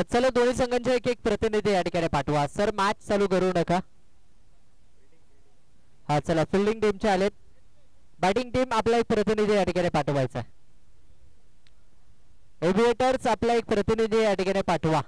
चला दोन्ही संघांचे एक एक प्रतिनिधी या ठिकाणी पाठवा सर. मॅच चालू करू नका. हा चला फिल्डिंग टीमचे आलेत. बॅटिंग टीम आपला एक प्रतिनिधी या ठिकाणी पाठवायचा. एव्हिएटर्स आपला एक प्रतिनिधी या ठिकाणी पाठवा.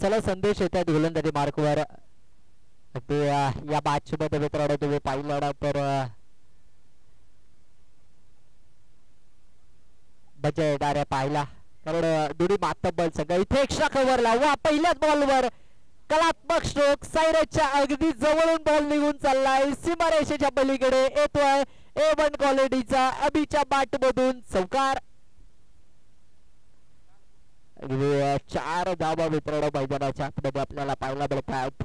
चला संदेश येतात गोलंदाजी मार्कवर. या मॅच मध्ये मित्रांनो तुम्ही पाहिलं तर मजा येणार आहे पाहायला. कारण दोन्ही मातब्बल संघ इथे एक्स्ट्रा कव्हरला. वा पहिल्याच बॉलवर कलात्मक स्ट्रोक. सायराच्या अगदी जवळून बॉल निघून चाललाय. सीमारेषेच्या पलीकडे येतोय A1 क्वालिटीचा अभिच्या बॅट मधून चौकार. 4 धावा मित्रांनो मैदानाच्या आतमध्ये आपल्याला पाहायला मिळतात.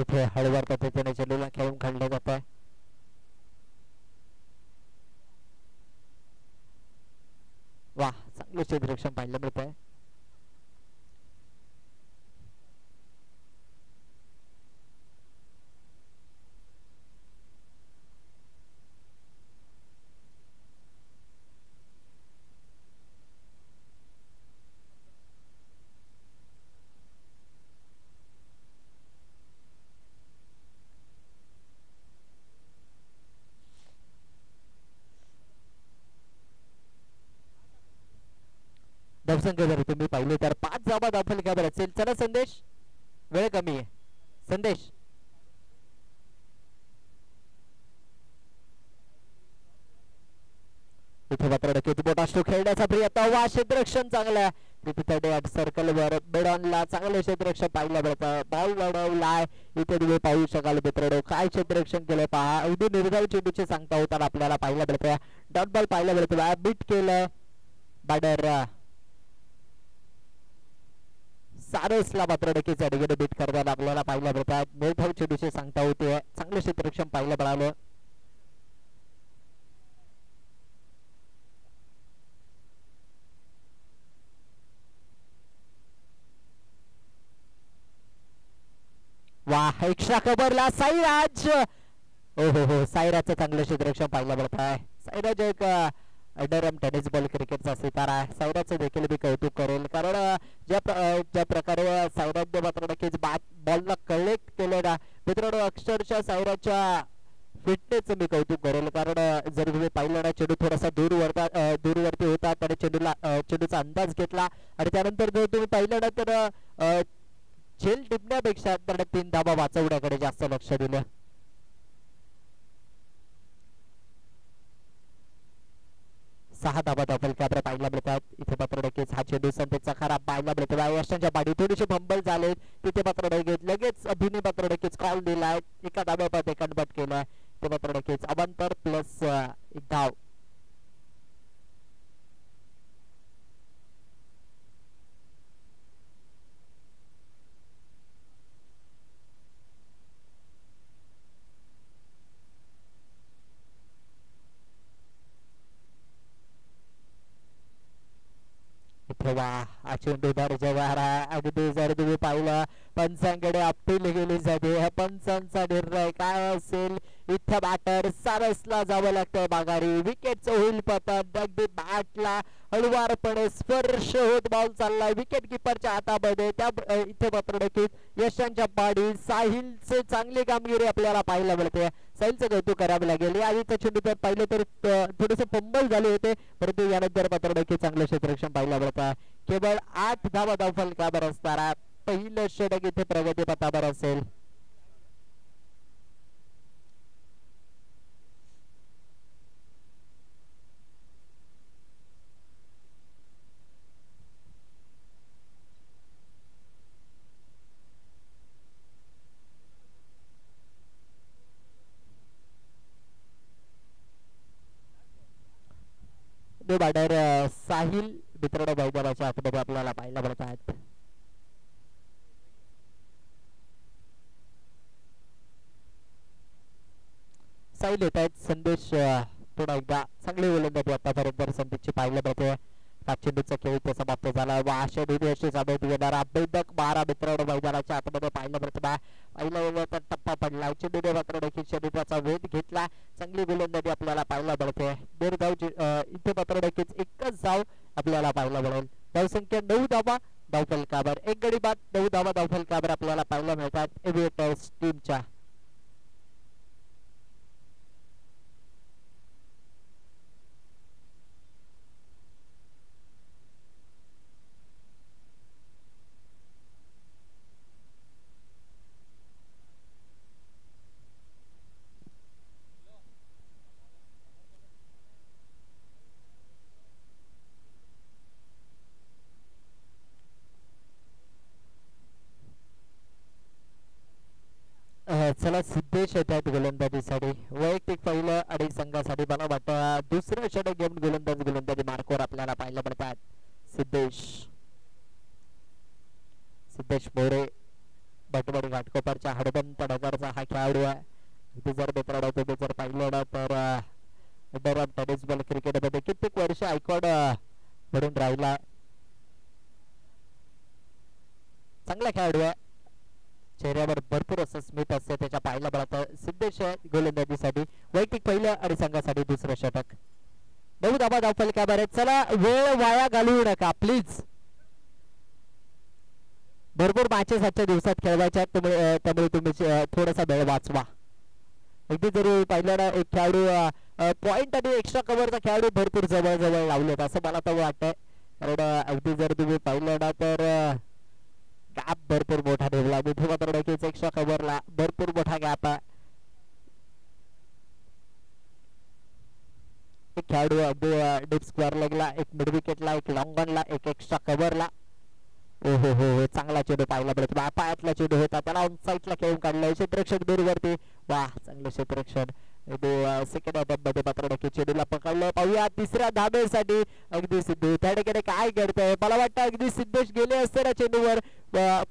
इथे हळूवार पद्धतीने चेंडूला खेळून काढलं जात आहे. वा चांगलं क्षेत्ररक्षण पाहायला मिळत आहे. धावसंख्या जर तुम्ही पाहिले तर 5 धावा धावफलकावर असेल. चला संदेश वेळ कमी आहे. संदेश इथे मात्र नक्कीच मोठा स्ट्रोक खेळण्याचा प्रयत्न. वा क्षेत्ररक्षण चांगलं आहे. सर्कलवर बेडॉनला चांगलं क्षेत्ररक्षण पाहायला मिळतं. बॉल लढवलाय इथे तुम्ही पाहू शकाल मित्रांनो. काय क्षेत्ररक्षण केलं पहा. अगदी निर्धाव चेंडूचे सांगता होताना आपल्याला पाहायला मिळतं. डॉट बॉल पाहायला मिळतो. बीट केलं बॅटर सारसला मात्र नक्कीच अडगेने बीट करताना आपल्याला पाहायला मिळतात. निर्धाव चेंडूचे सांगता होते. चांगलं क्षेत्ररक्षण पाहायला मिळालं. वाह एक्स्ट्रा कव्हरला साईराज. हो साईराजचं चांगलं क्षेत्ररक्षण पाहायला मिळत आहे. साईराज एक अंडरआर्म टेनिस बॉल क्रिकेटचा सितारा आहे. साईराजचं देखील मी कौतुक करेल. कारण ज्या प्रकारे साईराजने मात्र नक्कीच बॉलला कलेक्ट केले ना मित्रांनो अक्षरशः साईराजच्या फिटनेसचं मी कौतुक करेल. कारण जर तुम्ही पाहिलं ना चेंडू थोडासा दूरवरती होता त्याने चेंडूचा अंदाज घेतला आणि त्यानंतर जर तुम्ही पाहिलं ना तर झेल टिपण्यापेक्षा त्याने 3 धावा वाचवण्याकडे जास्त लक्ष दिलं. सहा धावा धावफलकावर पाहायला मिळतात. इथे मात्र नक्कीच हा चेंडू संदेशचा खराब पाहायला मिळतो. यशांच्या पाठी थोडीशी फंबल झाले तिथे मात्र लगेच अभिने मात्र नक्कीच कॉल दिलाय. एका धाव्यामध्ये कन्वर्ट केलाय. ते मात्र नक्कीच अवांतर प्लस 1 धाव. चेंडू अगदी जर तुम्ही पाहिलं पंचांकडे अपील केली जाते. पंचांचा निर्णय काय असेल. इथे बॅटर सारसला जावं लागतंय माघारी. विकेटचं होईल पतन. अगदी बॅटला हळुवारपणे स्पर्श होत बॉल चाललाय विकेट किपरच्या हातामध्ये. त्या इथे मात्र नक्कीच यशांच्या पाडी साहिलचे चांगली कामगिरी आपल्याला पाहायला मिळते. साईलचं कौतुक करावं लागेल. या आधीचा चेंडू तर पाहिलं तर थोडेसे फंबल झाले होते, परंतु यानंतर मात्र नक्की चांगलं क्षेत्ररक्षण पाहायला मिळतं. केवळ 8 धावा धावफलकावर असणारा पहिलं षटक इथे प्रगती पथावर असेल. बॅटर साहिल मित्रांनो मैदानाच्या आतमध्ये आपल्याला पाहायला मिळत आहेत. साहिल येत आहेत. संदेश पुन्हा एकदा चांगले गोलंदाजी आतापर्यंत संदेशची पाहायला मिळते. चेंडूचा खेळ इथे समाप्त झाला व अशा दोन्ही सामोरे येणारा बेधक मारा मित्रांनो मैदानाच्या आतमध्ये पाहायला मिळतो. पहिला टप्पा पडला. चेंडूने मात्र देखील शरीराचा वेध घेतला. चांगली गोलंदाजी आपल्याला पाहायला मिळते. धाव इथे मात्र नक्कीच एकच धाव आपल्याला पाहायला मिळेल. धावसंख्या 9 धावा धावफलकावर. एक गडी बाद 9 धावा धावफलकावर आपल्याला पाहायला मिळतात एव्हिएटर्स टीमच्या. चला सिद्धेश येतात गोलंदाजीसाठी. वैयक्तिक पहिलं आणि संघासाठी मला वाटतं दुसरं षटक घेऊन गोलंदाजी मार्कवर आपल्याला पाहायला मिळतात. सिद्धेश मोरे बटवडी घाटकोपरच्या हडबंत नगरचा हा खेळाडू आहे. इथे जर मित्रांनो तुम्ही जर पाहिलं ना तर अंडरआर्म टेनिस बॉल क्रिकेटमध्ये कित्येक वर्ष आयकॉन म्हणून राहिला. चांगला खेळाडू आहे. चेहऱ्यावर भरपूर असं स्मित असते त्याच्या पाहायला मिळतं. सिद्धेश गोलंदाजीसाठी वैयक्तिक पहिलं आणि संघासाठी दुसरं षटक. 9 धावा धावफलकावर आहेत. चला वेळ वाया घालवू नका प्लीज. भरपूर मॅचेस आजच्या दिवसात खेळवायच्या त्यामुळे तुम्ही थोडासा वेळ वाचवा. अगदी जरी पाहिलं ना एक खेळाडू पॉइंट आणि एक्स्ट्रा कव्हरचा खेळाडू भरपूर जवळ जवळ लावलेत असं मला तर वाटतंय. कारण अगदी जर तुम्ही पाहिलं ना तर गॅप भरपूर मोठा ठेवला. इथे मात्र नक्कीच एक्स्ट्रा कव्हरला भरपूर मोठा गॅप आहे. एक खेळाडू अगदी डीप स्क्वेअर लेगला, एक मिड विकेटला, एक लॉंग ऑनला, एक एक्स्ट्रा कव्हरला. ओहो हो चांगला चेंडू पाहायला मिळतो. पायातला चेंडू होता त्याला ऑन साईडला खेळून काढलाय. क्षेत्ररक्षक दूरवरती. वा चांगलं क्षेत्ररक्षण. सेकंड अटेम्प्ट मध्ये मात्र नक्की चेंडूला पकडलं. पाहूया तिसऱ्या धाबेसाठी अगदी सिद्धू त्या ठिकाणी काय घडतंय. मला वाटतं अगदी सिद्धेश गेले असते ना चेंडूवर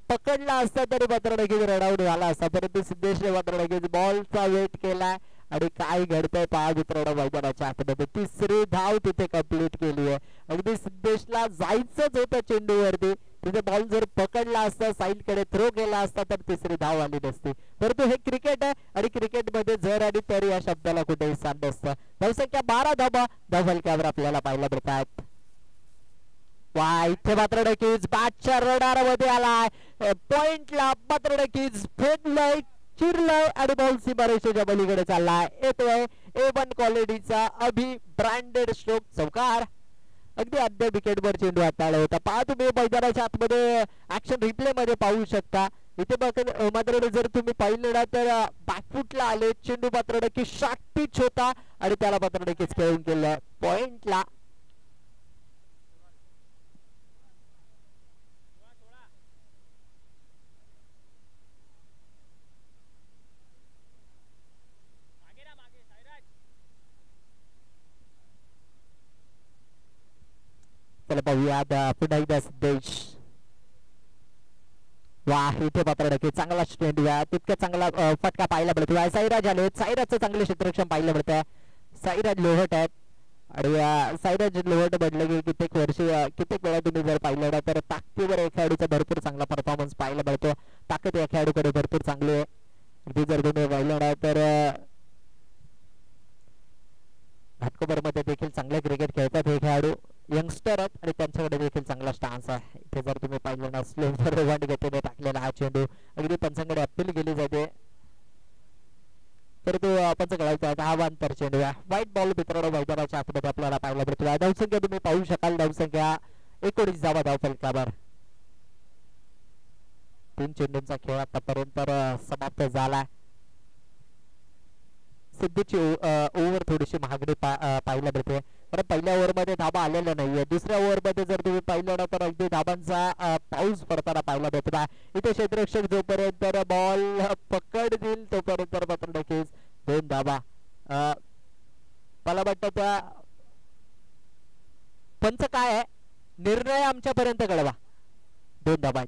पकडला असता तरी मात्र नक्कीच रनआउट झाला असता, परंतु सिद्धेशने मात्र नक्कीच बॉलचा वेट केला आणि काय घडतंय पहा मित्रांनो मैदानाच्या आतमध्ये. तिसरी धाव तिथे कंप्लीट केली आहे. अगदी सिद्धेशला जायचंच होतं चेंडूवरती. तिथे बॉल जर पकडला असता साईड कडे थ्रो केला असता तर तिसरी धाव आली नसती. परंतु हे क्रिकेट आहे आणि क्रिकेटमध्ये जर आणि तर या शब्दाला कुठेही स्थान नसतं. धावसंख्या 12 धावा धावफलकावर आपल्याला पाहायला मिळतात. वा इथे मात्र नक्कीच बॅटच्या रडारमध्ये आलाय. पॉइंटला मात्र नक्कीच फेकलंय, चिरलंय आणि बॉल सीमारेषेच्या पलीकडे चाललाय. येतोय A1 क्वालिटीचा अभि ब्रँडेड स्ट्रोक चौकार. अगदी अद्या विकेटवर चेंडू हाताळला होता. पहा तुम्ही मैदानाच्या आतमध्ये ऍक्शन रिप्ले मध्ये पाहू शकता. इथे मात्र जर तुम्ही पाहिलं ना तर बॅकफुटला आले चेंडू मात्र नक्की शॉर्ट पिच होता आणि त्याला मात्र नक्कीच खेळून केलंय पॉइंटला. चला पाहूया पुन्हा एकदा सिद्धेश. वा इथे मात्र नक्की चांगला स्टँड तितका चांगला फटका पाहायला मिळतो. साईराज आले. साईराजचं चांगलं क्षेत्ररक्षण पाहायला मिळतंय. साईराज लोहट आहेत आणि साईराज लोहट म्हटलं की कित्येक वेळा तुम्ही जर पाहिलं ना तर ताकदीवर या खेळाडूचा भरपूर चांगला परफॉर्मन्स पाहायला मिळतो. ताकद या खेळाडूकडे भरपूर चांगली आहे. अगदी जर तुम्ही पाहिलं ना तर घाटकोपर मध्ये देखील चांगले क्रिकेट खेळतात हे खेळाडू. यंगस्टर आहेत आणि त्यांच्याकडे देखील चांगला स्टान्स आहे. इथे जर तुम्ही पाहिलं ना स्लोवर वन गतीने टाकलेला हा चेंडू अगदी पंचांकडे अपील केली जाते. परंतु पंच कळायचा धावांतर चेंडू व्हाईट बॉल मित्रांनो मैदानाच्या आतमध्ये आपल्याला पाहायला मिळतो. धावसंख्या तुम्ही पाहू शकाल, धावसंख्या 19 धावा धावफलकावर. 3 चेंडूंचा खेळ आतापर्यंत समाप्त झाला. सिद्धूची ओव्हर थोडीशी महागडी पाहायला मिळते, कारण पहिल्या ओव्हर मध्ये धाबा आलेला नाहीये. दुसऱ्या ओव्हर मध्ये जर तुम्ही पाहिलं ना तर अगदी धाबांचा पाऊस पडताना पाहायला मिळतो. इथे क्षेत्ररक्षक जोपर्यंत बॉल पकडतील तोपर्यंत मात्र नक्कीच 2 धाबा. मला वाटतं त्या पंच काय आहे निर्णय आमच्यापर्यंत कळवा. 2 धाबा.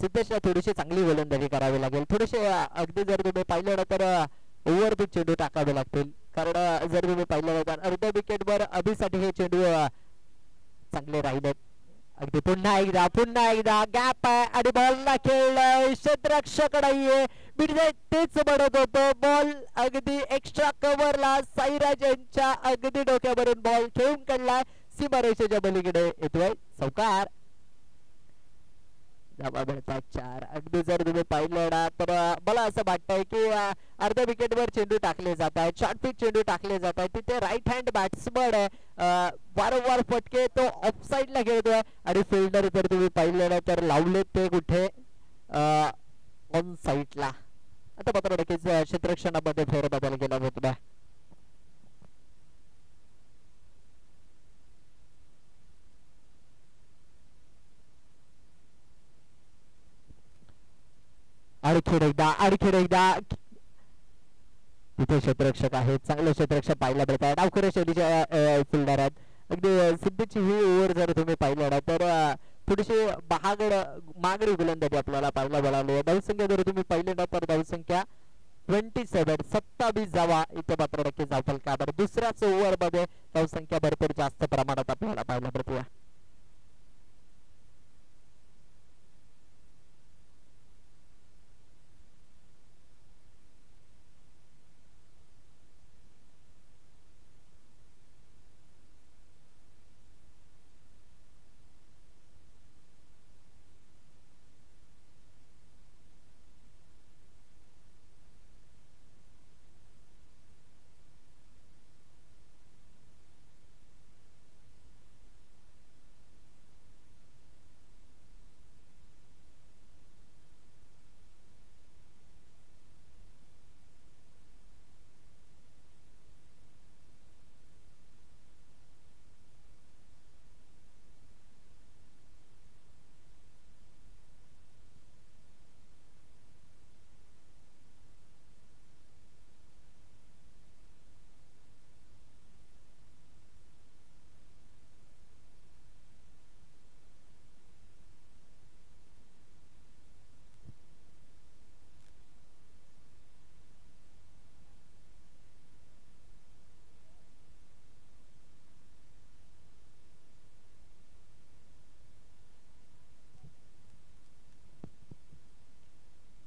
सिद्धेशला थोडीशी चांगली गोलंदाजी करावी लागेल. थोडेसे अगदी जर तुम्ही पाहिलं ना तर ओव्हर पिच चेंडू टाकावे लागतील, कारण जर तुम्ही पाहिलं तर अर्ध्या विकेटवर अभिसाठी हे चेंडू चांगले राहिले. अगदी पुन्हा एकदा गॅप आहे आणि बॉलला खेळलाय क्षेत्ररक्षक नाहीये. तेच म्हणत होतो, बॉल अगदी एक्स्ट्रा कव्हरला साईराज यांच्या अगदी डोक्यावरून बॉल खेळून काढलाय. सीमारेषेच्या पलीकडे येतोय चौकार. धावा मिळतात 4. अगदी जर तुम्ही पाहिलं ना तर मला असं वाटतंय की अर्ध्या विकेटवर चेंडू टाकले जात आहेत, शॉर्ट पिच चेंडू टाकले जात आहेत. तिथे राईट हँड बॅट्समन वारंवार फटके तो ऑफ साइडला खेळतोय आणि फिल्डर जर तुम्ही पाहिलं ना तर लावले ते कुठे ऑन साइडला. आता मात्र नक्कीच क्षेत्ररक्षणामध्ये फेरबदल केला होता. आणखीन एकदा तिथे क्षेत्ररक्षक आहेत, चांगले क्षेत्ररक्षक पाहायला मिळतात. डावखुऱ्या शैलीच्या फिल्डर आहेत. अगदी सिद्धीची ही ओव्हर जर तुम्ही पाहिलं ना तर थोडीशी मागणी गोलंदाजी आपल्याला पाहायला मिळाली. धावसंख्या जर तुम्ही पाहिले ना तर धावसंख्या 27 धावा इथे मात्र नक्कीच धावफलकावर. दुसऱ्याच ओव्हर मध्ये धावसंख्या भरपूर जास्त प्रमाणात आपल्याला पाहायला मिळते.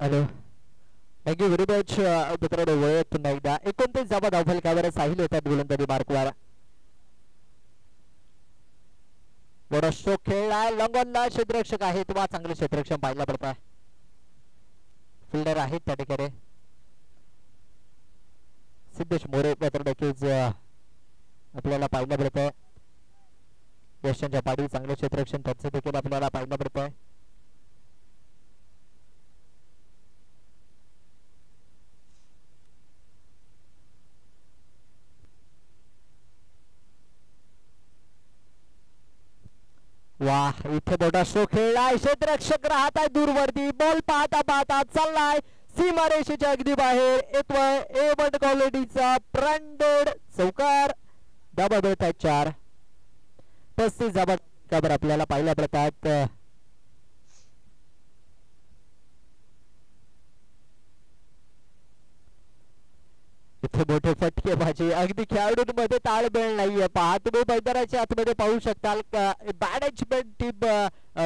हॅलो, थँक्यू व्हेरी मच मित्रांनो. वेळ पुन्हा एकदा 29 धावा धावफलकावर. साहिल येतात गोलंदाजी मार्कवर. मोठा स्ट्रोक खेळला, लॉंगॉनला क्षेत्ररक्षक आहे किंवा चांगले क्षेत्ररक्षण पाहायला पडत. फिल्डर आहेत त्या ठिकाणी सिद्धेश मोरे मात्र नक्कीच आपल्याला पाहायला मिळत आहे. यशांच्या पाडी चांगले क्षेत्ररक्षण त्यांचं देखील आपल्याला पाहायला मिळत आहे. वाह, इथे मोठा शो खेळलाय. क्षेत्ररक्षक राहत आहे दूरवरती. बॉल पाहता पाहता चाललाय सीमारेषेच्या अगदी बाहेर. येतोय A1 क्वालिटीचा ब्रँडेड चौकार. धाबा मिळत आहेत 4. 35 धाबा काबर आपल्याला पाहायला मिळतात. इथे मोठे फटके बाजी. अगदी खेळाडूंमध्ये ताळमेळ नाहीये. पहा तुम्ही मैदानाच्या आतमध्ये पाहू शकताल मॅनेजमेंट टीम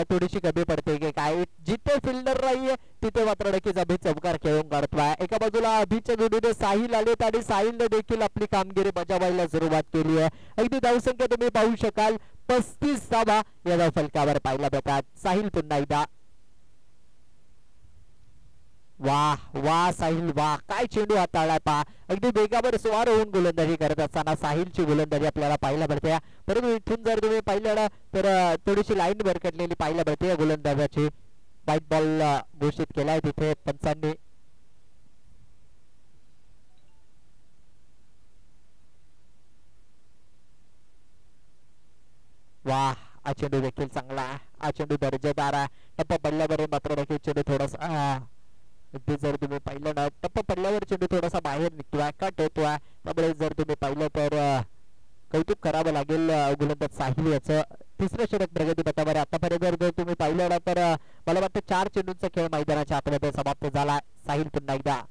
थोडीशी कमी पडते की काय. जिथे फिल्डर नाहीये तिथे मात्र नक्कीच अभि चमकार खेळून काढतोय. एका बाजूला अभिच्या जोडीने साहिल आलेत आणि साहिलने देखील आपली कामगिरी बजावायला सुरुवात केली आहे. अगदी धावसंख्या तुम्ही पाहू शकाल 35 धावा या धावफलकावर पाहायला मिळतात. साहिल पुन्हा एकदा वाह वाह साहिल वाह, काय चेंडू हाताळलाय पहा. अगदी बेगावर स्वार होऊन गोलंदाजी करत असताना साहिलची गोलंदाजी आपल्याला पाहायला मिळते. परंतु इथून जर तुम्ही पाहिलं तर थोडीशी लाईन भरकटलेली पाहायला मिळते या गोलंदाजाची. व्हाईट बॉल घोषित केलाय तिथे पंचांनी. वाह, हा चेंडू देखील चांगला आहे, हा चेंडू दर्जेदार आहे. टप्पा पडल्यावर मात्र देखील चेंडू थोडासा जर तुम्ही पाहिलं ना, टप्पा पडल्यावर चेंडू थोडासा बाहेर निघतोय, कट होतोय. त्यामुळे जर तुम्ही पाहिलं तर कौतुक करावं लागेल गोलंदाज साहिल याचं. तिसरं षटक प्रगतीपथावर आतापर्यंत जर तुम्ही पाहिलं ना तर मला वाटतं 4 चेंडूंचा खेळ मैदानाच्या आतमध्ये समाप्त झाला. साहिल पुन्हा एकदा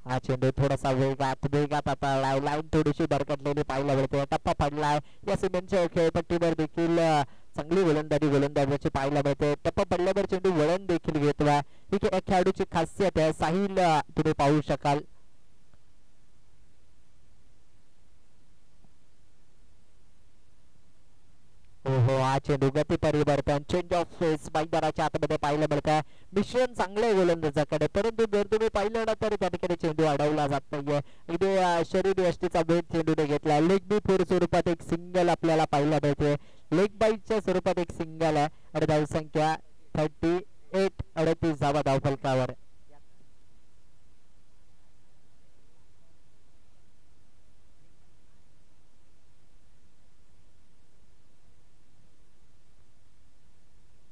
हा चेंडू थोडासा वेगात आता लाईन थोडीशी भरकटलेली पाहायला मिळते. टप्पा पडलाय या सिमेंटच्या खेळपट्टीवर देखील चांगली गोलंदाजाची पाहायला मिळते. टप्पा पडल्यावर चेंडू वळण देखील घेतोय, ही खेळाडूची खासियत आहे. साहिल तुम्ही पाहू शकाल. हो, हा चेंडू गती परिवर्तन, चेंज ऑफ फेस मैदानाच्या आतमध्ये पाहायला मिळतंय. मिश्रण चांगले गोलंदाजाकडे, परंतु जर तुम्ही पाहिलं ना तर त्या ठिकाणी चेंडू अडवला जात नाहीये. अगदी शरीर यष्टीचा वेध चेंडूने घेतला. लेग बी फोर स्वरूपात एक सिंगल आपल्याला पाहायला मिळते. लेग बाईटच्या स्वरूपात एक सिंगल आहे आणि धावसंख्या 38 धावा धावफलकावर.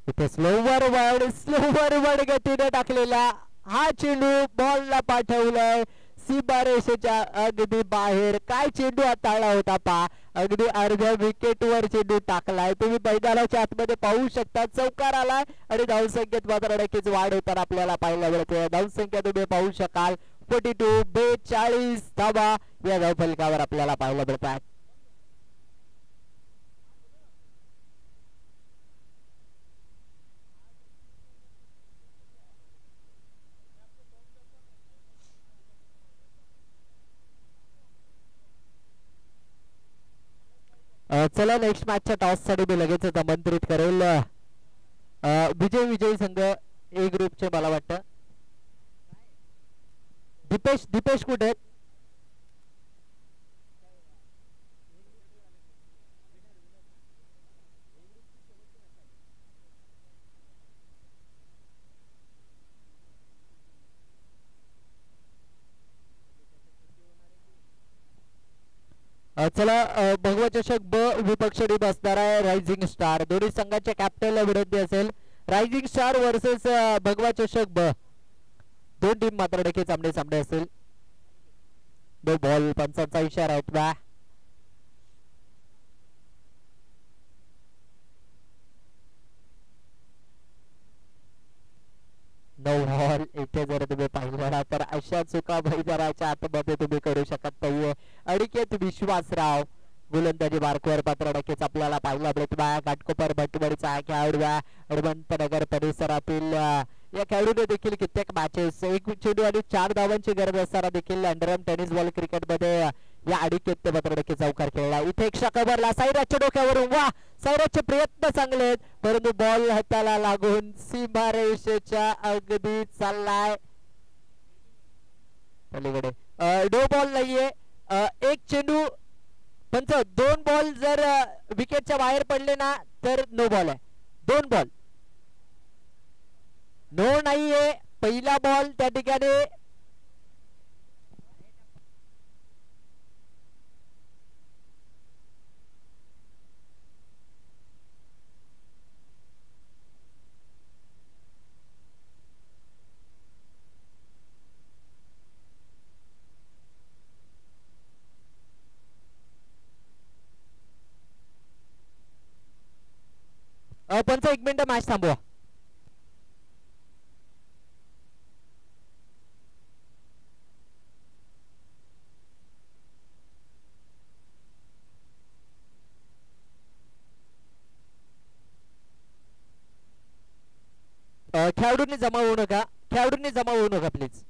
इथे स्लोवर गतीने टाकलेला हा चेंडू बॉलला पाठवलाय सीमारेषेच्या अगदी बाहेर. काय चेंडू हाताळला होता पा, अगदी अर्ध्या विकेटवर चेंडू टाकलाय. तुम्ही मैदानाच्या आतमध्ये पाहू शकता. चौकार आलाय आणि धावसंख्येत मात्र नक्कीच वाढ होताना आपल्याला पाहायला मिळते. धावसंख्या तुम्ही पाहू शकाल 42 धावा या धावफलकावर आपल्याला पाहायला मिळतात. चला नेक्स्ट मॅचच्या टॉस साठी मी लगेचच आमंत्रित करेल विजयी संघ ए ग्रुपचे. मला वाटतं दीपेश कुठे आहेत? चला भगवा चषक ब विपक्ष टीम असणार आहे रायझिंग स्टार. दोन्ही संघाच्या कॅप्टनला विनंती असेल. रायझिंग स्टार वर्सेस भगवा चषक ब, दोन टीम मात्र देखील सामने असेल. दो बॉल, पंचांचा इशारा होता. No ball. इथे जर तुम्ही पाहिलं तर अशा चुका मैदानाच्या आतमध्ये तुम्ही करू शकत नाहीये. अनिकेत विश्वासराव गोलंदाजी मार्कवर पात्र नक्कीच आपल्याला पाहायला मिळत आहे. घाटकोपर भटवडीचा खेळाडू हनुमंतनगर परिसरातील या खेळाडूने देखील कित्येक मॅचेस, एक चेंडू आणि 4 धावांची गरज असताना देखील अंडरआर्म टेनिस बॉल क्रिकेट मध्ये या अनिकेत मात्र नक्कीच चौकार खेळला. इथे एक षटकावरला साईराजच्या डोक्यावरून. वा, साईराजचे प्रयत्न चांगले आहेत परंतु बॉल हाताला लागून सीमारेषेच्या अगदी चाललाय पलीकडे. नो बॉल नाहीये. एक चेंडू पंच, 2 बॉल जर विकेटच्या बाहेर पडले ना तर नो बॉल आहे. 2 बॉल नो नाहीये. पहिला बॉल त्या ठिकाणी पंच 1 मिनिट मॅच थांबवा. खेळाडूंनी जमा होऊ नका, प्लीज.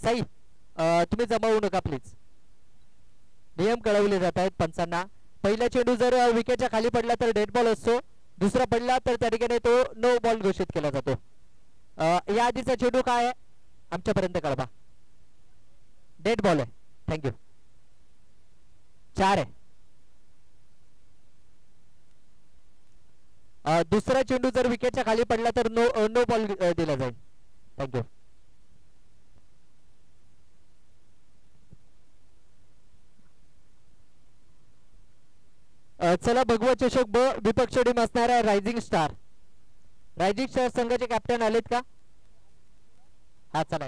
साई तुम्ही जमा होऊ नका प्लीज. नियम कळवले जात आहेत पंचांना. पहिला चेंडू जर विकेटच्या खाली पडला तर डेड बॉल असतो. दुसरा पडला तर त्या ठिकाणी तो नो बॉल घोषित केला जातो. या आधीचा चेंडू काय आहे आमच्यापर्यंत कळवा. डेड बॉल आहे. थँक्यू. 4 आहे. दुसरा चेंडू जर विकेटच्या खाली पडला तर नो बॉल दिला जाईल. थँक्यू. चला भगवा चषक ब विपक्ष टीम असणार आहे रायझिंग स्टार. रायझिंग स्टार संघाचे कॅप्टन आलेत का? हा चला.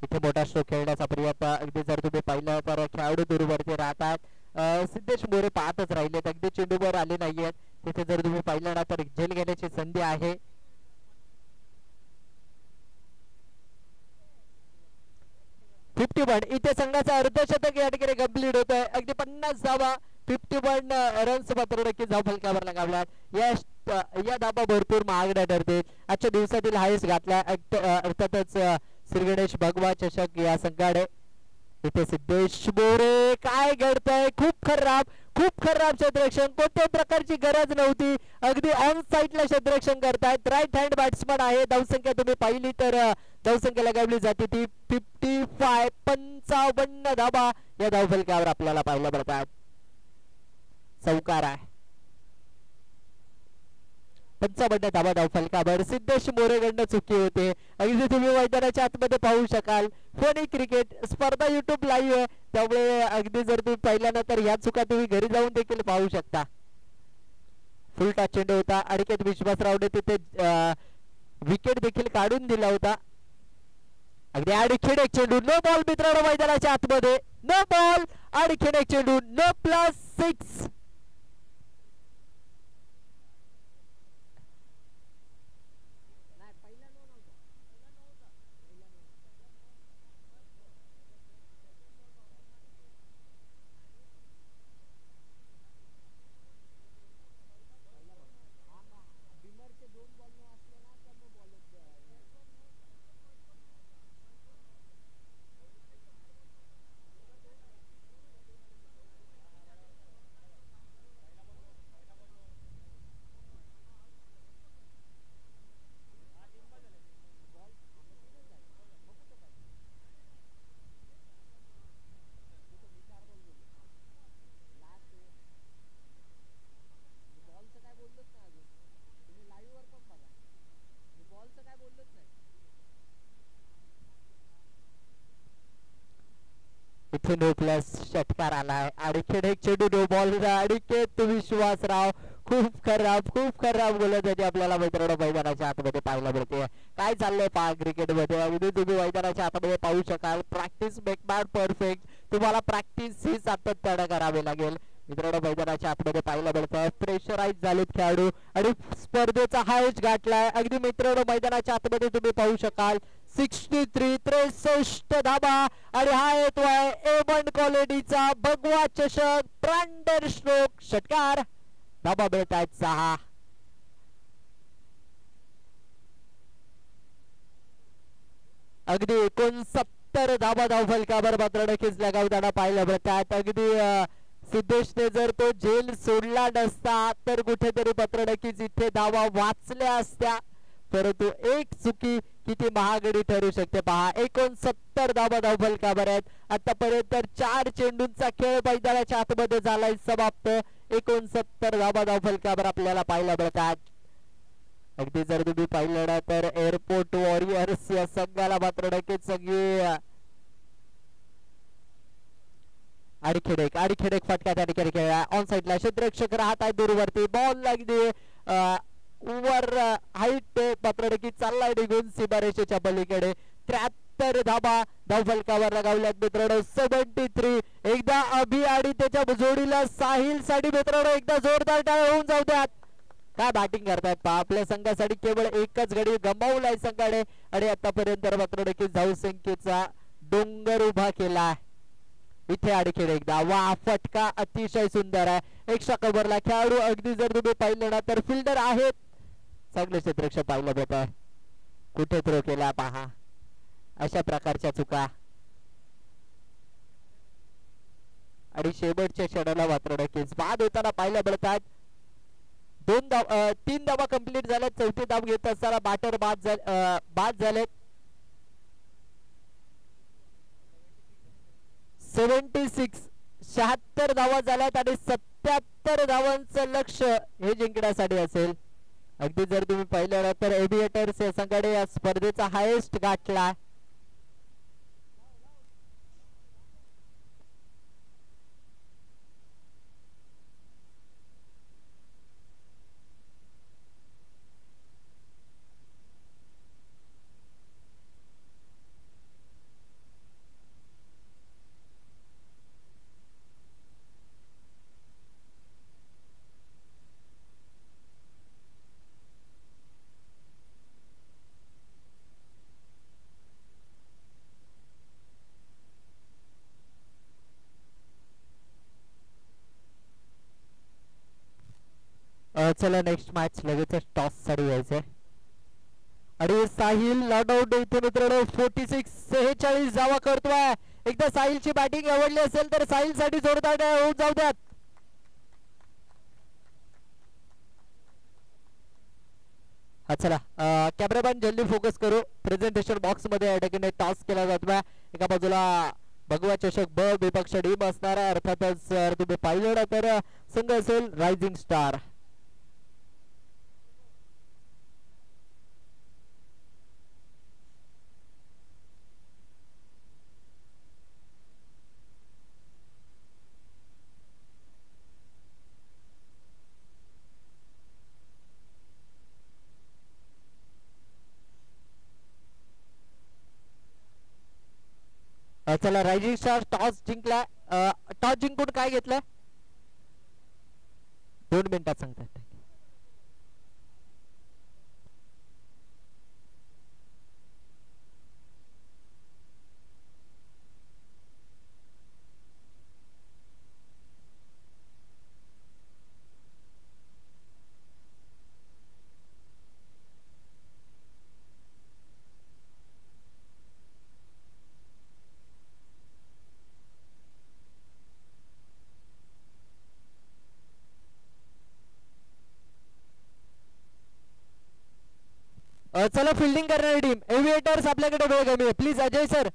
इथे मोठा स्ट्रोक खेळण्याचा प्रयत्न अगदी जर तुम्ही पाहिलं तर खेळाडू दूरवरती राहतात. सिद्धेश मोरे पाहतच राहिलेत, अगदी चेंडूवर आले नाहीयेत. तिथे जर तुम्ही पाहिलं ना तर झेल घेण्याची संधी आहे. इथे संघाचा अर्धशतक या ठिकाणी कंप्लीट होत आहे. अगदी 50 धावा 51 रन्स मात्र नक्की धाव फलकावर लगावल्यात. या धावा भरपूर महागड्या ठरतील. आजच्या दिवसातील हायस्ट घातला अर्थातच श्री गणेश भगवा चषक या संघाने. इथे सिद्धेश मोरे काय घडतंय, खूप खराब क्षेत्ररक्षण, कोणत्याही प्रकारची गरज नव्हती. अगदी ऑन साइडला क्षेत्ररक्षण करतायत. राईट हँड बॅट्समन आहे. धावसंख्या तुम्ही पाहिली तर धावसंख्या लगावली जाते ती 55 धावा या धावफलकावर आपल्याला पाहायला मिळतात. चौकार आहे. 55 धावा धावफलकावर. सिद्धेश मोरेकडनं चुकी होते. अगदी तुम्ही मैदानाच्या आतमध्ये पाहू शकाल. फोनी क्रिकेट स्पर्धा युट्यूब लाईव्ह आहे, त्यामुळे अगदी जर तुम्ही पाहिला ना तर या चुका तुम्ही घरी जाऊन देखील पाहू शकता. फुल टच चेंडू होता. अनिकेत विश्वासरावने तिथे विकेट देखील काढून दिला होता. अगदी आणखीन एक चेंडू. नो बॉल मित्रांनो मैदानाच्या आतमध्ये. No ball. आणखीन एक चेंडू. नो +6. इथे नो प्लस षटकार आलाय. आणखीन एक चेंडू नो बॉल. अनिकेत विश्वासराव खूप खराब गोलंदाजी आपल्याला मित्रांनो मैदानाच्या आतमध्ये पाहायला मिळते. काय चाललंय पहा क्रिकेटमध्ये. अगदी तुम्ही मैदानाच्या आतमध्ये पाहू शकाल. Practice make man perfect. तुम्हाला प्रॅक्टिस ही सातत्याने करावी लागेल मित्रांनो. मैदानाच्या आतमध्ये पाहायला मिळतं प्रेशराईज झालेत खेळाडू आणि स्पर्धेचा हायस्ट गाठलाय. अगदी मित्रांनो मैदानाच्या आतमध्ये तुम्ही पाहू शकाल 63 धाबा आणि हा येतोय A1 क्वालिटीचा भगवा चषक ब्रँडेड स्ट्रोक षटकार. धाबा मिळत आहेत 6. अगदी 69 धाबा धावफलकावर मात्र नक्कीच लगावताना पाहायला मिळतात. अगदी सिद्धेशने जर तो झेल सोडला नसता तर कुठेतरी मात्र नक्कीच इथे धावा वाचल्या असत्या, परंतु एक चुकी किती महागडी ठरू शकते पहा. 69 धावा धावफलकावर आहेत. आतापर्यंत 4 चेंडूंचा खेळ मैदानाच्या आतमध्ये झालाय समाप्त. 69 धावा धावफलकावर आपल्याला पाहायला मिळतात. अगदी जर तुम्ही पाहिलं ना तर एअरपोर्ट वॉरियर्स या संघाला मात्र नक्कीच सगळी आणखीन एक फटका त्या ठिकाणी खेळला. ऑन साइडला क्षेत्ररक्षक राहत आहे दूरवरती. बॉल लागली वर हाईट मात्र नक्कीच चाललाय निघून सीमारेषेच्या पलीकडे. 73 धाबा धावफलकावर लगावल्यात मित्रांनो. 73. एकदा अभि आणि त्याच्या जोडीला साहिल साठी मित्रांनो एकदा जोरदार टाळ्या होऊन जाऊ द्यात. काय बॅटिंग करतायत पहा. आपल्या संघासाठी केवळ एकच गडी गमावलाय संघाने आणि आतापर्यंत मात्र नक्कीच धावसंख्येचा डोंगर उभा केला. इथे आणखीन एकदा वा फटका अतिशय सुंदर आहे. एक्स्ट्रा कव्हरला खेळाडू अगदी जर तुम्ही पाहिलं ना तर फिल्डर आहेत. चांगले क्षेत्ररक्षक पाहिलं होत आहे. कुठे थ्रो केला पहा. अशा प्रकारच्या चुका आणि शेवटच्या क्षणाला मात्र नक्कीच बाद होताना पाहायला मिळतात. तीन धावा कंप्लीट झाल्या. चौथी धाव घेत असताना बॅटर बाद झाले. 76 धावा झाल्यात आणि 77 धावांचं लक्ष हे जिंकण्यासाठी असेल. अगदी जर तुम्ही पाहिलं तर एव्हिएटर्स या संघाने या स्पर्धेचा हायेस्ट गाठला. चला नेक्स्ट मॅच लगेच टॉस साठी यायचंय. आणि साहिल नॉट आउट इथे मित्रांनो 46 धावा करतोय. एकदा साहिलची बॅटिंग आवडली असेल तर साहिल साठी जोरदार होऊन जाऊ द्यात. हा चला कॅमेरामॅन जल्दी फोकस करू. प्रेझेंटेशन बॉक्स मध्ये टॉस केला जातोय. एका बाजूला भगवा चषक ब विपक्ष टीम असणार आहे. अर्थातच तुम्ही पाहिलं तर संघ असेल रायझिंग स्टार. चला रायझिंग स्टार टॉस जिंकला. टॉस जिंकून काय घेतलं 2 मिनिटात सांगतात. चला फिल्डिंग करणारी टीम एव्हिएटर्स आपल्याकडे वेळ कमी आहे. प्लीज अजय सर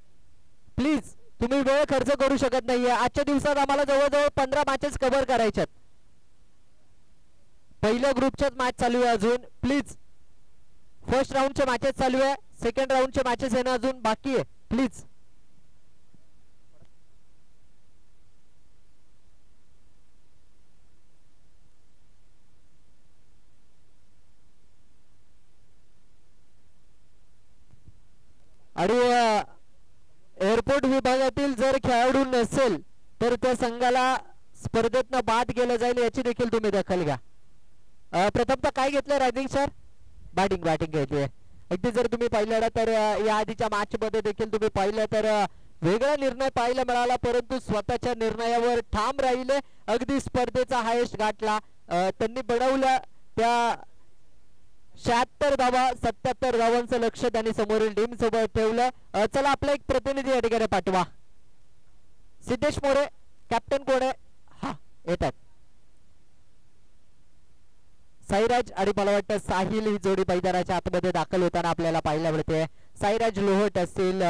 प्लीज तुम्ही वेळ खर्च करू शकत नाहीये. आजच्या दिवसात आम्हाला जवळजवळ 15 मॅचेस कव्हर करायच्यात. पहिल्या ग्रुपच्याच मॅच चालू आहे अजून. प्लीज फर्स्ट राऊंडच्या मॅचेस चालू आहे. सेकंड राऊंडच्या मॅचेस येणं अजून बाकी आहे. प्लीज आणि एअरपोर्ट विभागातील जर खेळाडू नसेल तर त्या संघाला स्पर्धेतनं बाद केलं जाईल याची देखील तुम्ही दखल घ्या. प्रथमतः काय घेतलं रायझिंग सर बॅटिंग घेतली. अगदी जर तुम्ही पाहिलं तर या आधीच्या मॅच मध्ये देखील तुम्ही पाहिलं तर वेगळा निर्णय पाहायला मिळाला परंतु स्वतःच्या निर्णयावर ठाम राहिले. अगदी स्पर्धेचा हायेस्ट गाठला त्यांनी बनवलं. त्या 76 धावा 77 धावांचं लक्ष त्यांनी समोरील टीम सोबत ठेवलं. चला आपला एक प्रतिनिधी या ठिकाणी पाठवा. सिद्धेश मोरे कॅप्टन कोण आहे हा येतात. साईराज आणि मला वाटतं साहिल ही जोडी मैदानाच्या आतमध्ये दाखल होताना आपल्याला पाहायला मिळते. साईराज लोहट असतील.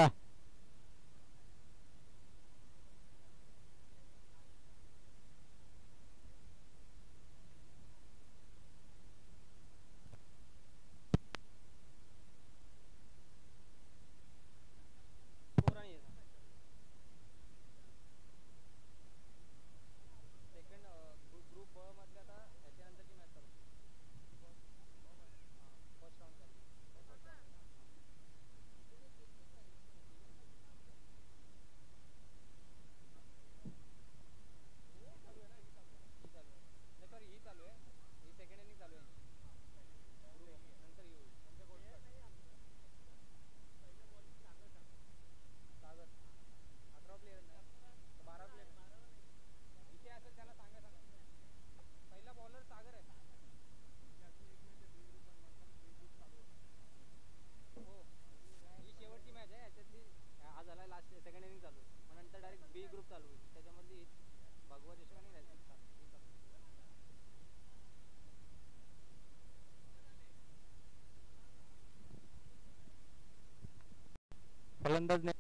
फलंदाज ने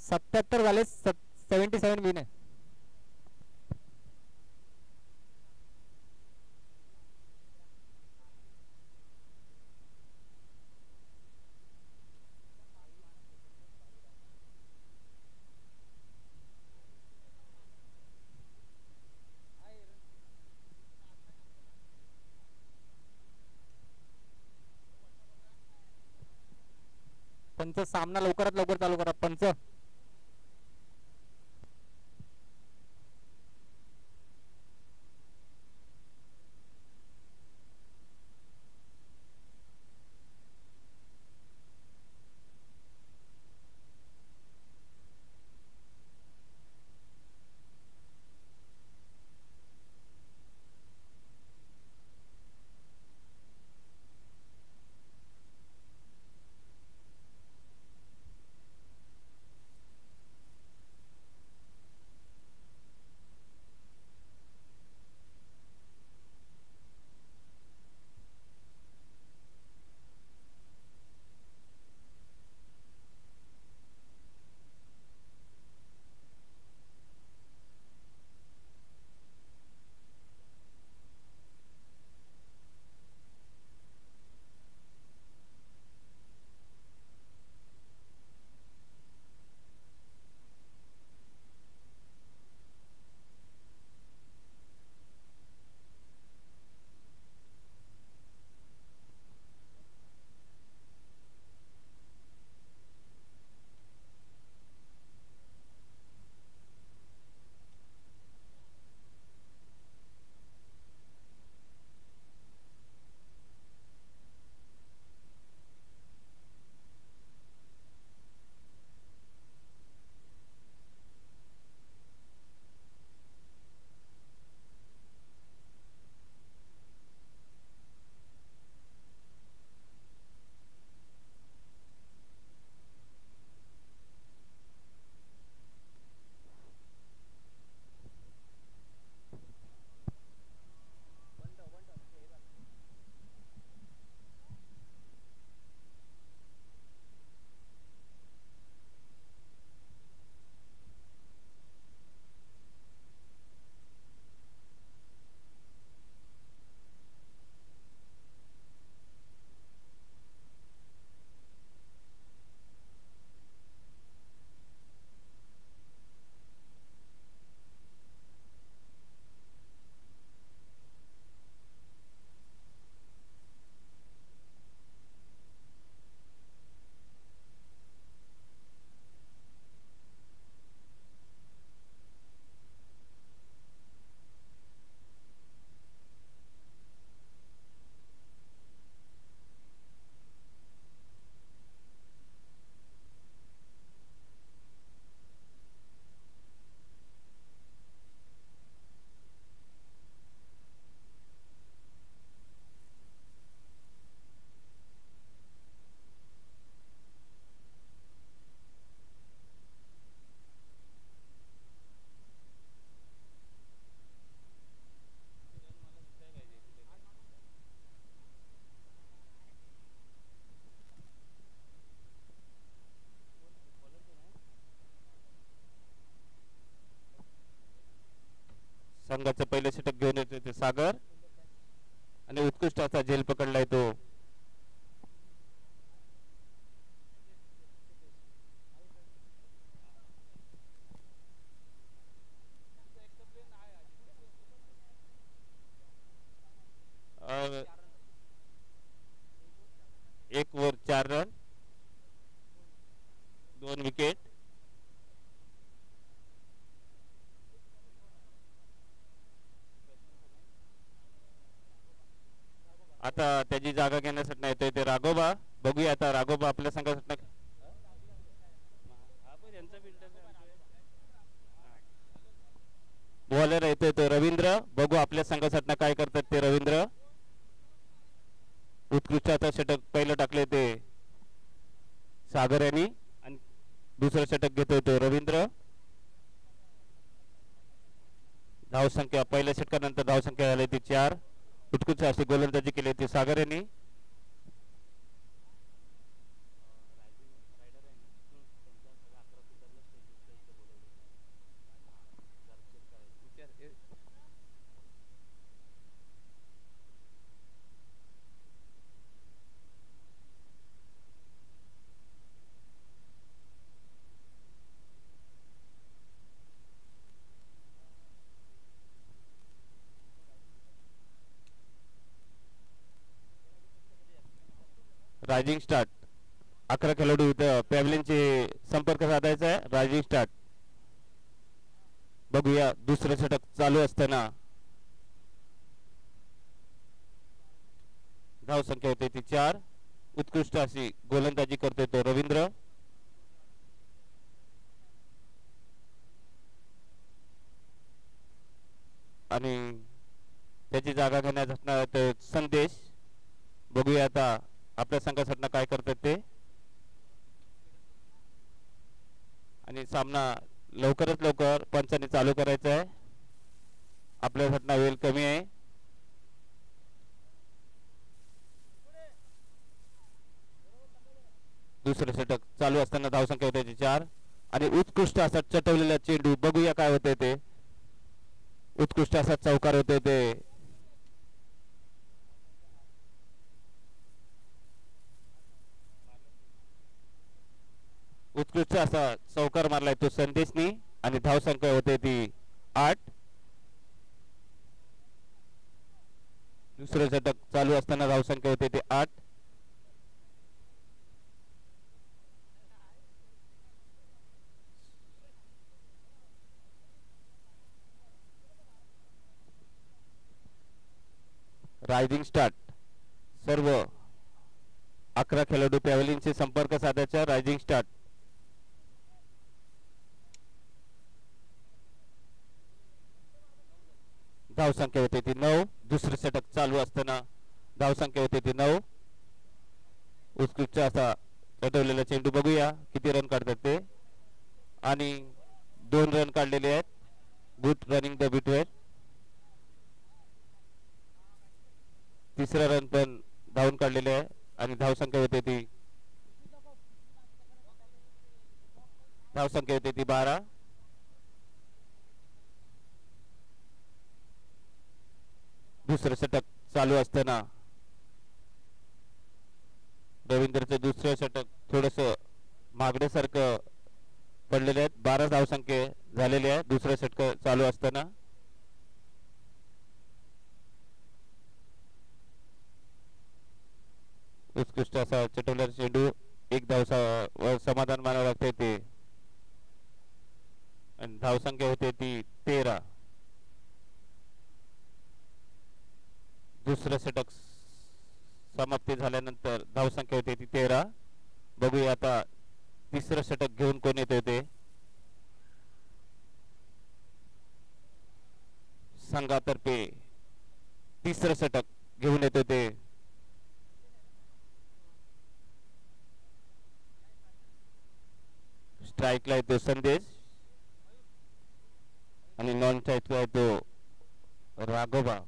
सत्याहत्तर झाले 77 विन आहे. पंच सामना लवकरात लवकर चालू करा पंच. संघाचं पहिलं षटक घेऊन येतो ते सागर आणि उत्कृष्ट असा झेल पकडलाय तो. एक वर 4 रन 2 विकेट. आता त्याची जागा घेण्यासाठी येतोय ते राघोबा. बघूया आता राघोबा आपल्या संघासाठी बॉलर येतोय तो रवींद्र. बघू आपल्या संघासाठी काय करतात ते रवींद्र. उत्कृष्ट आता षटक पहिलं टाकले ते सागर यांनी आणि दुसरं षटक घेतोय तो रवींद्र. धावसंख्या पहिल्या षटकानंतर धावसंख्या झाली ती 4. उत्कृष्ट अशी गोलंदाजी केली ती सागर यांनी. रायझिंग स्टार्ट 11 खेळाडू इथं पॅव्हलियनचे संपर्क साधायचा आहे. रायझिंग स्टार्ट बघूया दुसरं षटक चालू असताना धाव संख्या होते ती 4. उत्कृष्ट अशी गोलंदाजी करतोय तो रवींद्र. आणि त्याची जागा घेण्यात असणार तो संदेश. बघूया आता आपल्या संघासाठी काय करतात ते. आणि सामना लवकरात लवकर पंचांनी चालू करायचा आहे. आपल्यासाठी वेळ कमी आहे. दुसरं षटक चालू असताना धावसंख्या होते 4. आणि उत्कृष्ट असा चटवलेला चेंडू बघूया काय होते ते. उत्कृष्ट असा चौकार होते ते. उत्कृष्ट असा चौकार मारलाय तो संदेशनी आणि धावसंख्या होते ती 8. दुसरं षटक चालू असताना धावसंख्या होते ती 8. रायझिंग स्टार्ट सर्व 11 खेळाडू पॅव्हलियनचे संपर्क साधायचा. रायझिंग स्टार्ट धावसंख्या होते ती 9. दुसरे षटक चालू असताना धावसंख्या होते ती 9. उत्कृष्ट असा चटवलेला चेंडू बघूया किती रन काढतात ते. आणि 2 रन काढलेले आहेत. Good running the between. तिसरा रन पण धावून काढलेले आहे आणि धावसंख्या होते ती 12. दुसरं षटक चालू असताना रवींद्रचं दुसरं षटक थोडस मागण्यासारखं पडलेले आहेत. 12 धावसंख्या झालेले आहे दुसरं षटक चालू असताना. उत्कृष्ट असा चटवलेला चेंडू 1 धाव समाधान मानावं लागतंय ते. आणि धावसंख्या होते ती 13. दुसरं षटक समाप्ती झाल्यानंतर धावसंख्या होते ती 13. बघूया आता तिसरं षटक घेऊन कोण येते ते. संघातर्फे तिसरं षटक घेऊन येते ते स्ट्राईकला येतो संदेश आणि नॉन स्ट्राईकला येतो राघोबा.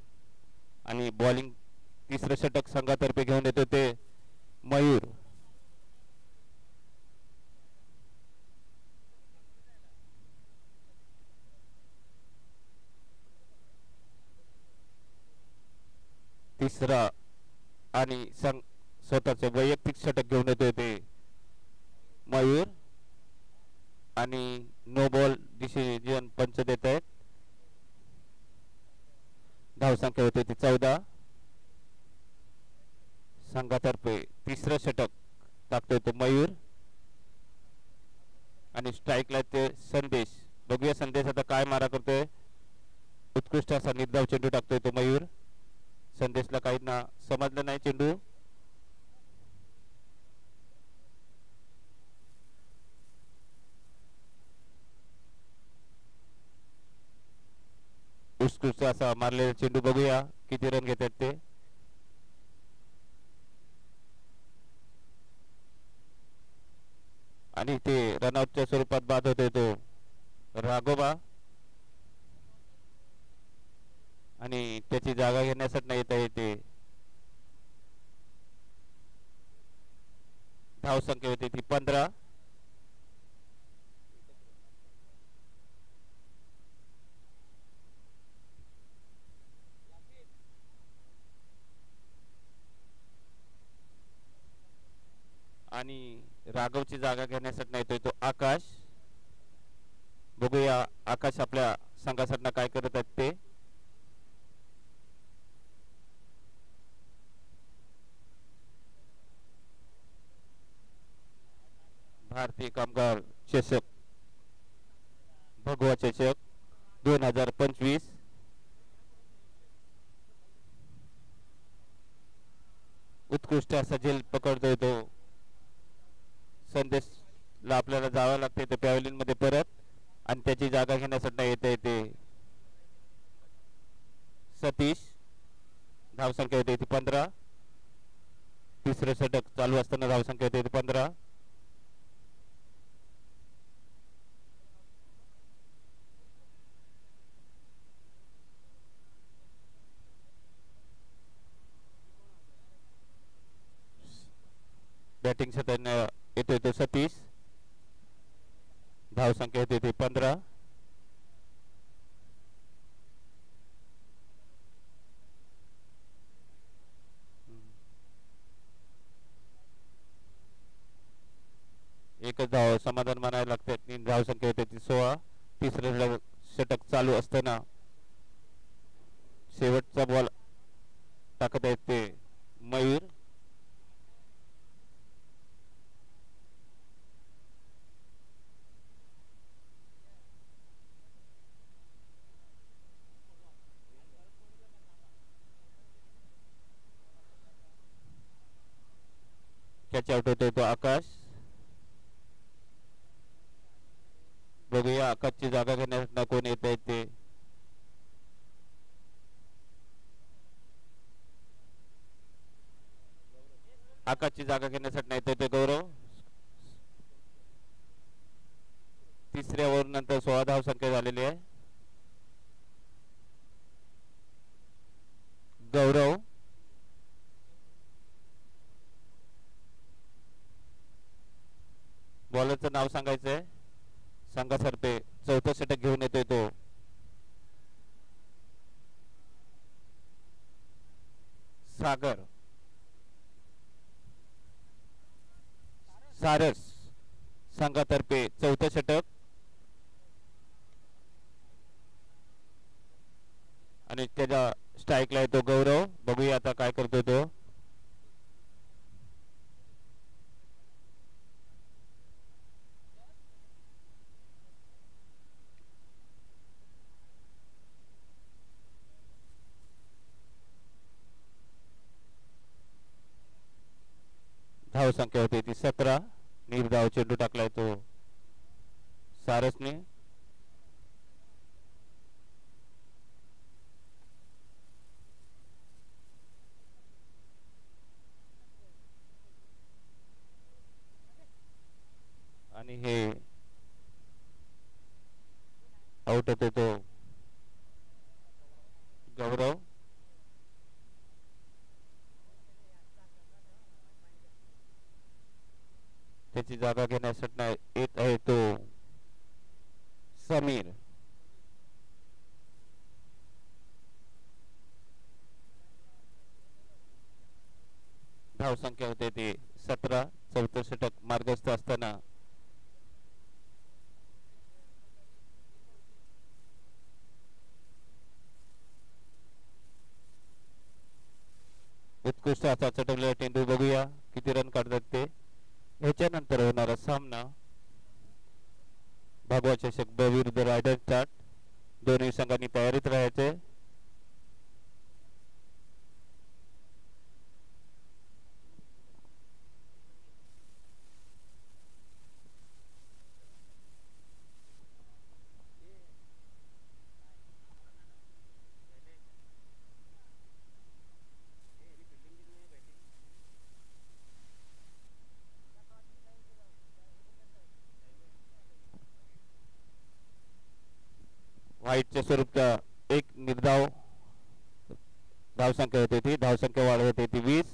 आणि बॉलिंग तिसरं षटक संघातर्फे घेऊन येतो ते मयूर. तिसरा आणि स्वतःचे वैयक्तिक षटक घेऊन येतो ते मयूर. आणि नो बॉल डिसिजन पंच देत आहेत. धावसंख्या होते ती 14. संघातर्फे तिसरं षटक टाकतोय तो मयूर आणि स्ट्राईकला ते संदेश. बघूया संदेश आता काय मारा करतोय. उत्कृष्ट असा निर्धाव चेंडू टाकतोय तो मयूर. संदेशला काही ना समजलं नाही चेंडू. उत्कृष्ट असा मारलेला चेंडू बघूया किती रन घेतात ते. आणि ते रनआउटच्या स्वरूपात बाद होतोय तो राघोबा आणि त्याची जागा घेण्यासाठी येत आहे ते धाव संख्या होती ती 15. आणि राघवची जागा घेण्यासाठी येतोय तो आकाश. बघूया आकाश आपल्या संघासाठी काय करत आहेत ते. भारतीय कामगार चषक भगवा चषक 2025 उत्कृष्ट असा झेल पकडतोय तो संदेशला आपल्याला जावं लागते ते पॅव्हलियन मध्ये परत आणि त्याची जागा घेण्यासाठी येते ते सतीश. धावसंख्या होते ती 15. तिसरं षटक चालू असताना धावसंख्या होते ती 15. बॅटिंग साठी येतोय तो सतीश. धावसंख्या होते ती 15. एकच धाव समाधान मानायला लागते. धावसंख्या होते ती 16. तिसरं षटक चालू असताना शेवटचा बॉल टाकत आहेत ते मयूर. कॅच आउट होतोय तो आकाश. बघूया आकाशची जागा घेण्यासाठी कोण येत आहे ते. आकाशची जागा घेण्यासाठी येत ते गौरव. तिसऱ्या ओव्हर नंतर 16 धाव संख्या झालेली आहे. गौरव बॉलरचं नाव सांगायचंय. संघातर्फे चौथं षटक घेऊन येतोय तो सागर सारस. संघातर्फे चौथं षटक आणि त्याच्या स्ट्राईकला येतो गौरव. बघूया आता काय करतो तो. धाव संख्या होती ती 17. निर्धाव चेंडू टाकलाय तो सारसने. आणि हे आउट होते तो गौरव. त्याची जागा घेण्यासाठी येत आहे तो समीर. धाव संख्या होते ती 17. चौथं षटक मार्गस्थ असताना उत्कृष्ट असा चटकलेला चेंडू. बघूया किती रन काढतात ते. याच्यानंतर होणारा सामना भगवा चषक ब विरुद्ध रायडर चार्ट. दोन्ही संघांनी तयारीत राहायचे. वाईटच्या स्वरूपचा एक निर्धाव धावसंख्या होती ती धावसंख्या वाढ होते ती 20.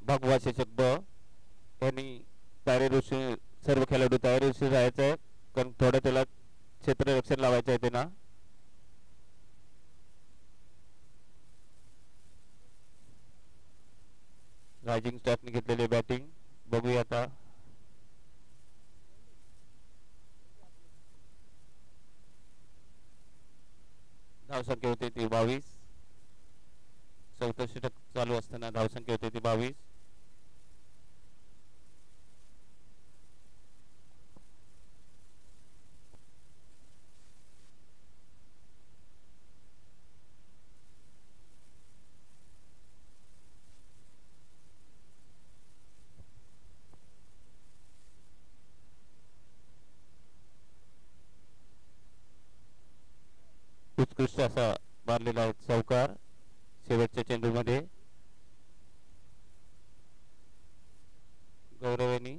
भगवा शीर्षक ब यांनी तयारीशी सर्व खेळाडू तयारीशी राहायचं आहे कारण थोडं त्याला क्षेत्ररक्षण लावायचं आहे त्यांना. रायझिंग स्टारने घेतलेली बॅटिंग बघूया आता. धावसंख्या होती ती 22. चौथं षटक चालू असताना धावसंख्या होती ती 22. उत्कृष्ट असा मारलेला आहे चौकार शेवटच्या चेंडूमध्ये गौरव यांनी.